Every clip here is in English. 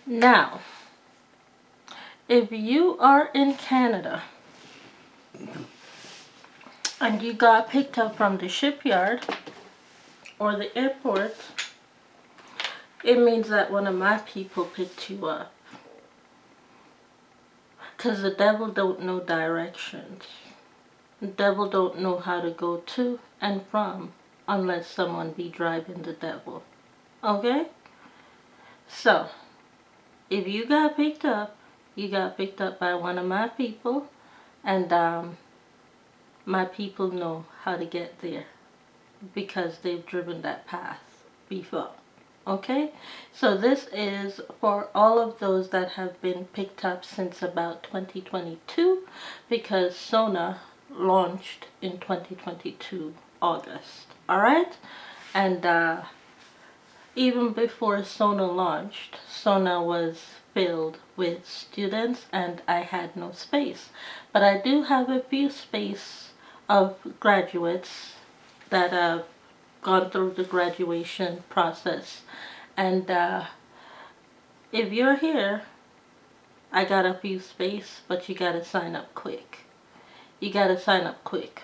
Now, if you are in Canada and you got picked up from the shipyard or the airport, it means that one of my people picked you up. Because the devil don't know directions. The devil don't know how to go to and from unless someone be driving the devil. Okay? So, if you got picked up, you got picked up by one of my people, and my people know how to get there because they've driven that path before. Okay? So this is for all of those that have been picked up since about 2022 because Sona launched in 2022 August. Alright? And even before Sona launched, Sona was filled with students and I had no space. But I do have a few space of graduates that have gone through the graduation process. And if you're here, I got a few space, but you gotta sign up quick. You gotta sign up quick.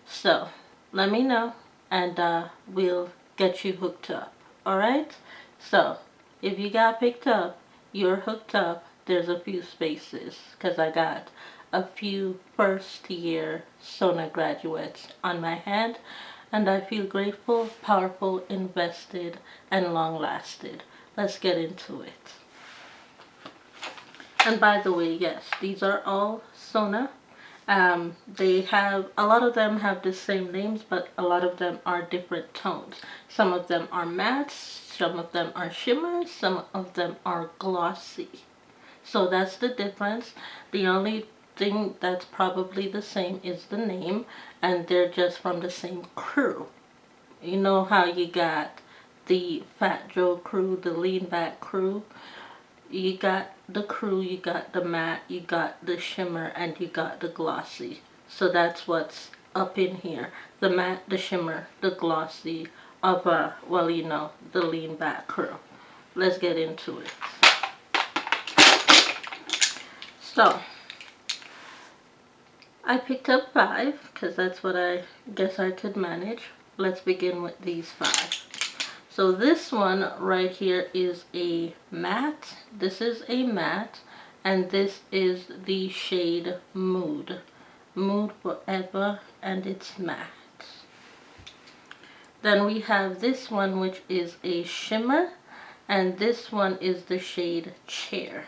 So, let me know and we'll get you hooked up. Alright? So, if you got picked up, you're hooked up, there's a few spaces because I got a few first year Sona graduates on my hand and I feel grateful, powerful, invested, and long lasted. Let's get into it. And by the way, yes, these are all Sona. They have, a lot of them have the same names, but a lot of them are different tones. Some of them are mattes, some of them are shimmers, some of them are glossy. So that's the difference. The only thing that's probably the same is the name, and they're just from the same crew. You know how you got the Fat Joe crew, the Lean Back crew? You got the crew, you got the matte, you got the shimmer, and you got the glossy. So that's what's up in here. The matte, the shimmer, the glossy of, well, you know, the Lean Back crew. Let's get into it. So, I picked up 5 because that's what I guess I could manage. Let's begin with these 5. So this one right here is a matte. This is a matte, and this is the shade Mood. Mood Forever, and it's matte. Then we have this one, which is a shimmer, and this one is the shade Chair.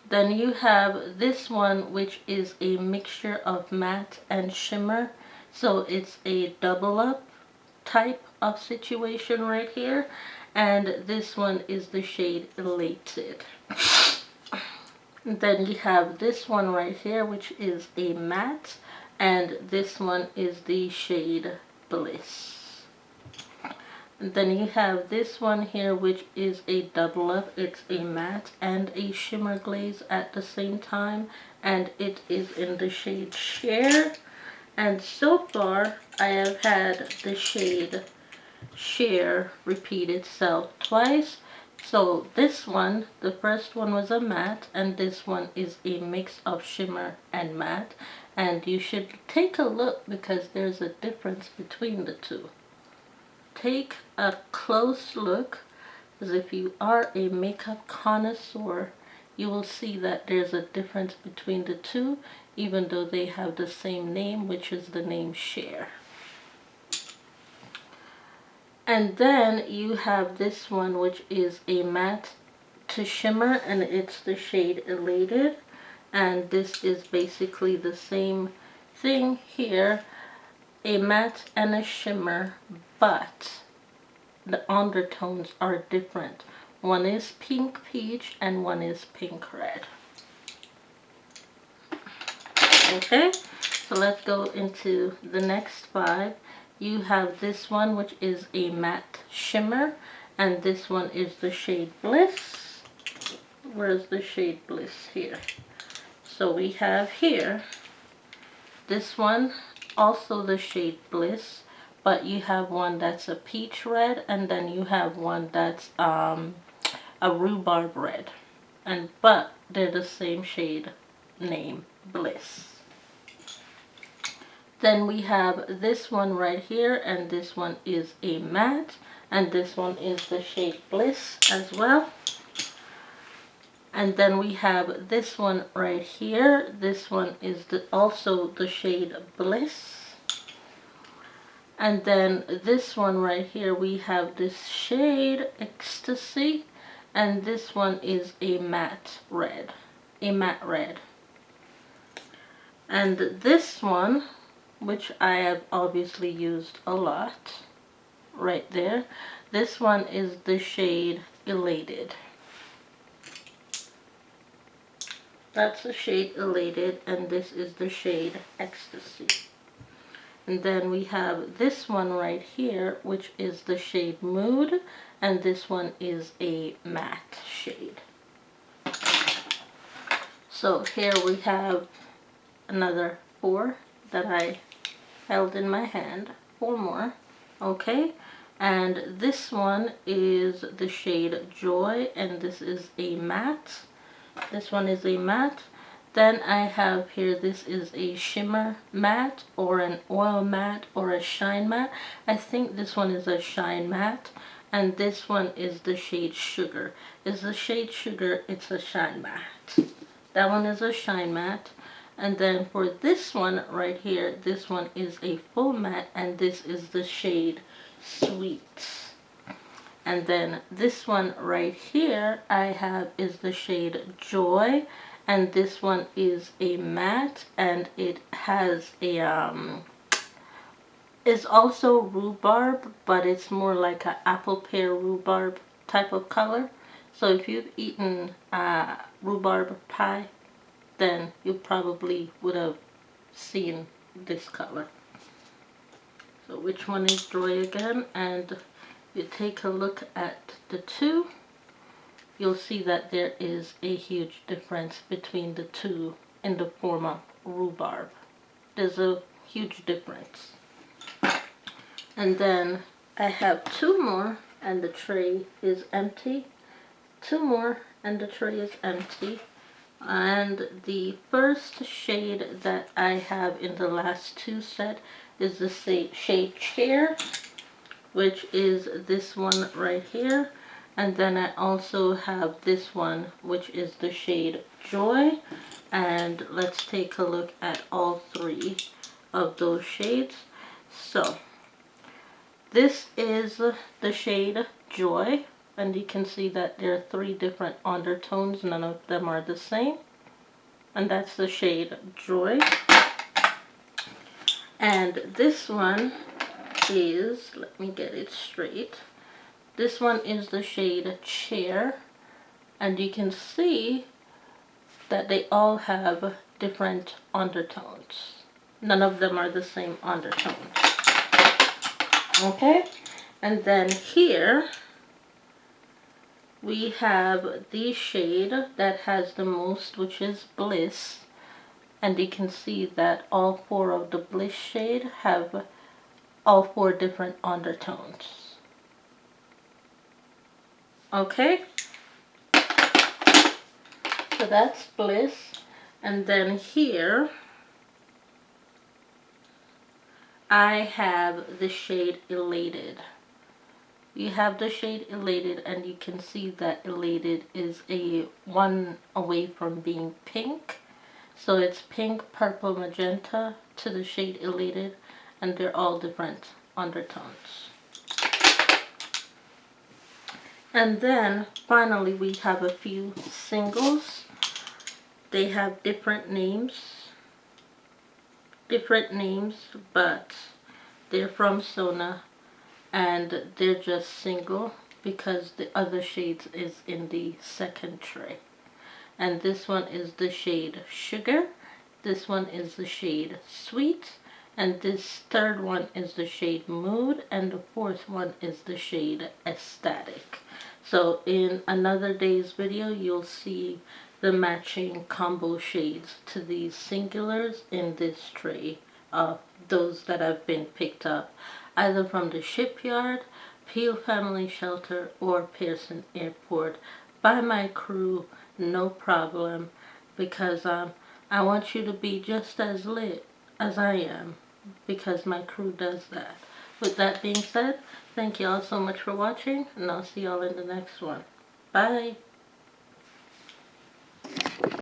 Then you have this one, which is a mixture of matte and shimmer. So it's a double up type of situation right here, and this one is the shade Elated. Then you have this one right here, which is a matte, and this one is the shade Bliss. And then you have this one here, which is a double up. It's a matte and a shimmer glaze at the same time, and it is in the shade Share. And so far, I have had the shade Share repeat itself twice. So this one, the first one was a matte, and this one is a mix of shimmer and matte. And you should take a look because there's a difference between the two. Take a close look, because if you are a makeup connoisseur, you will see that there's a difference between the two, even though they have the same name, which is the name Share. And then you have this one, which is a matte to shimmer, and it's the shade Elated. And this is basically the same thing here, a matte and a shimmer, but the undertones are different. One is pink peach and one is pink red. Okay, so let's go into the next 5. You have this one, which is a matte shimmer, and this one is the shade Bliss. Where's the shade Bliss here? So we have here this one, also the shade Bliss, but you have one that's a peach red, and then you have one that's a rhubarb red, but they're the same shade name, Bliss. Then we have this one right here, and this one is a matte, and this one is the shade Bliss as well. And then we have this one right here. This one is also the shade Bliss. And then this one right here, we have this shade Ecstasy, and this one is a matte red. And this one, which I have obviously used a lot, right there, this one is the shade Elated. That's the shade Elated, and this is the shade Ecstasy. And then we have this one right here, which is the shade Mood, and this one is a matte shade. So here we have another 4 that I held in my hand, 4 more, okay? And this one is the shade Joy, and this is a matte. This one is a matte. Then I have here, this is a shimmer matte, or an oil matte, or a shine matte. I think this one is a shine matte, and this one is the shade Sugar. Is the shade Sugar, it's a shine matte. That one is a shine matte. And then for this one right here, this one is a full matte, and this is the shade Sweet. And then this one right here I have is the shade Joy, and this one is a matte, and it has a it's also rhubarb, but it's more like an apple pear rhubarb type of color. So if you've eaten rhubarb pie, then you probably would have seen this color. So which one is Joy again? And you take a look at the two, you'll see that there is a huge difference between the two in the form of rhubarb. There's a huge difference. And then I have 2 more, and the tray is empty. 2 more, and the tray is empty. And the first shade that I have in the last 2 set is the shade Cheer, which is this one right here. And then I also have this one, which is the shade Joy. And let's take a look at all 3 of those shades. So this is the shade Joy, and you can see that there are 3 different undertones. None of them are the same. And that's the shade Joy. And this one is, let me get it straight, this one is the shade Cheer, and you can see that they all have different undertones. None of them are the same undertones. Okay, and then here we have the shade that has the most, which is Bliss, and you can see that all 4 of the Bliss shade have all 4 different undertones. Okay, so that's Bliss. And then here I have the shade Elated. You have the shade Elated, and you can see that Elated is a 1 away from being pink. So it's pink, purple, magenta to the shade Elated, and they're all different undertones. And then finally we have a few singles. They have different names, but they're from Sona, and they're just single because the other shades is in the second tray. And this one is the shade Sugar, this one is the shade Sweet, and this third one is the shade Mood, and the fourth one is the shade Ecstatic. So in another day's video, you'll see the matching combo shades to these singulars in this tray of those that have been picked up. either from the shipyard, Peel Family Shelter, or Pearson Airport by my crew, no problem, because I want you to be just as lit as I am, because my crew does that. With that being said, thank you all so much for watching, and I'll see y'all in the next one. Bye!